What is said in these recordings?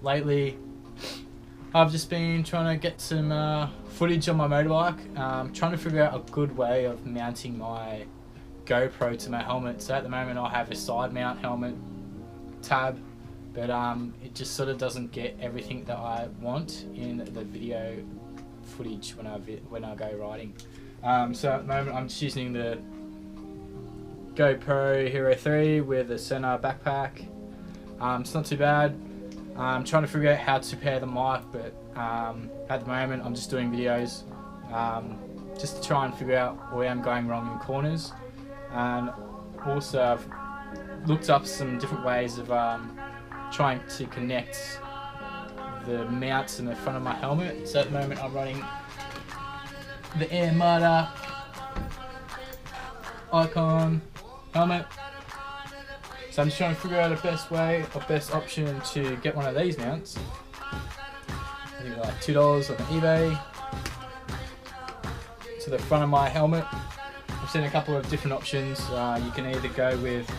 lately I've just been trying to get some footage on my motorbike, trying to figure out a good way of mounting my GoPro to my helmet. So at the moment I have a side mount helmet tab, but it just sort of doesn't get everything that I want in the video footage when I go riding. So at the moment I'm just using the GoPro Hero 3 with a center backpack. It's not too bad. I'm trying to figure out how to pair the mic, but at the moment I'm just doing videos just to try and figure out where I'm going wrong in corners. And also I've looked up some different ways of trying to connect the mounts in the front of my helmet. So at the moment I'm running the Air Mudder Icon helmet. So I'm just trying to figure out a best way, or best option to get one of these mounts. I think like $2 on eBay to the front of my helmet. I've seen a couple of different options. You can either go with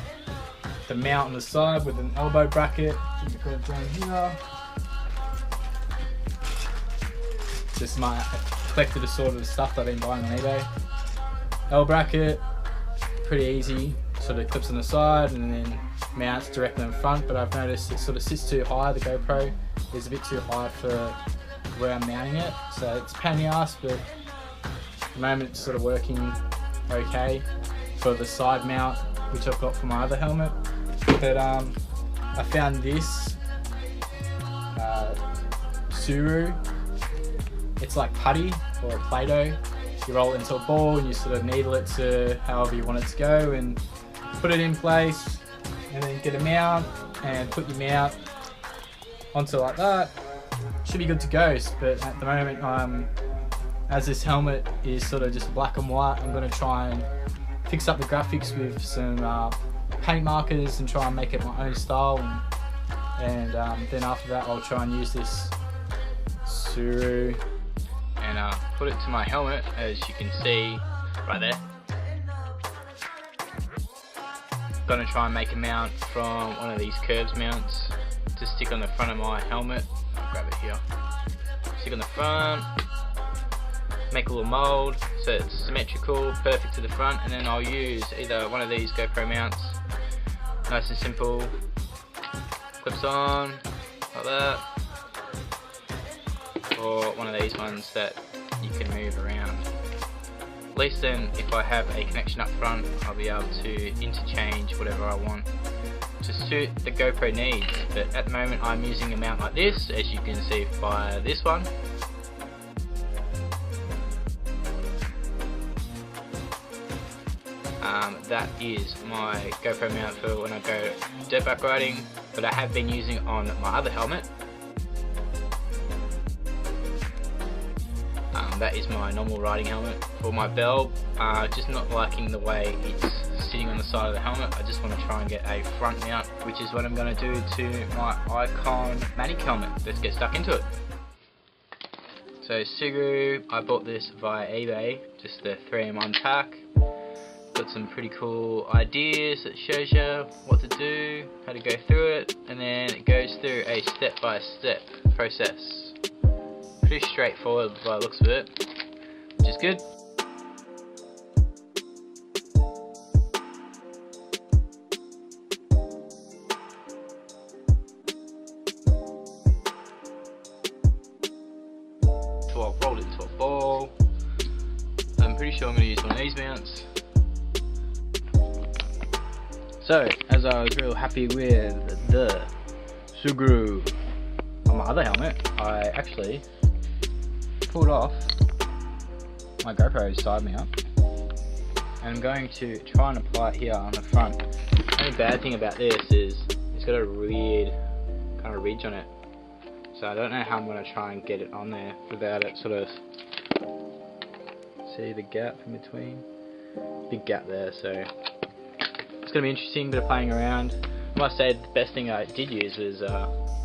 the mount on the side with an elbow bracket. You've got it down here. Just my collected assorted of stuff that I've been buying on eBay. L bracket, pretty easy. Sort of clips on the side and then mounts directly in front, but I've noticed it sort of sits too high. The GoPro is a bit too high for where I'm mounting it, so it's a pain in the ass, but at the moment it's sort of working okay for the side mount which I've got for my other helmet. But I found this Sugru. It's like putty or Play-Doh. You roll it into a ball and you sort of needle it to however you want it to go and put it in place, and then get a mount and put your mount onto like that. Should be good to go. But at the moment, as this helmet is sort of just black and white, I'm going to try and fix up the graphics with some paint markers and try and make it my own style, and then after that I'll try and use this Sugru and put it to my helmet, as you can see right there. Gonna try and make a mount from one of these curves mounts to stick on the front of my helmet. I'll grab it here. Stick on the front, make a little mold so it's symmetrical, perfect to the front, and then I'll use either one of these GoPro mounts, nice and simple, clips on like that, or one of these ones that you can move around. At least then, if I have a connection up front, I'll be able to interchange whatever I want to suit the GoPro needs. But at the moment I'm using a mount like this, as you can see by this one. That is my GoPro mount for when I go dirt bike riding, but I have been using it on my other helmet. That is my normal riding helmet. For my bell, just not liking the way it's sitting on the side of the helmet. I just want to try and get a front mount, which is what I'm going to do to my Icon Matic helmet. Let's get stuck into it. So Sugru, I bought this via eBay, just the 3-in-1 pack. Got some pretty cool ideas that shows you what to do, how to go through it, and then it goes through a step-by-step process. Pretty straightforward by the looks of it, which is good. So I've rolled it into a ball. I'm pretty sure I'm going to use one of these mounts. So, as I was real happy with the Sugru on my other helmet, I actually pulled off my GoPro side mount, and I'm going to try and apply it here on the front. The only bad thing about this is it's got a weird kind of ridge on it, so I don't know how I'm going to try and get it on there without it sort of, see the gap in between, big gap there, so it's going to be interesting, bit of playing around. I must say the best thing I did use was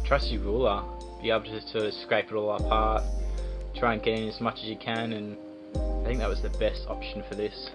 trusty ruler, be able to sort of scrape it all apart, try and get in as much as you can, and I think that was the best option for this.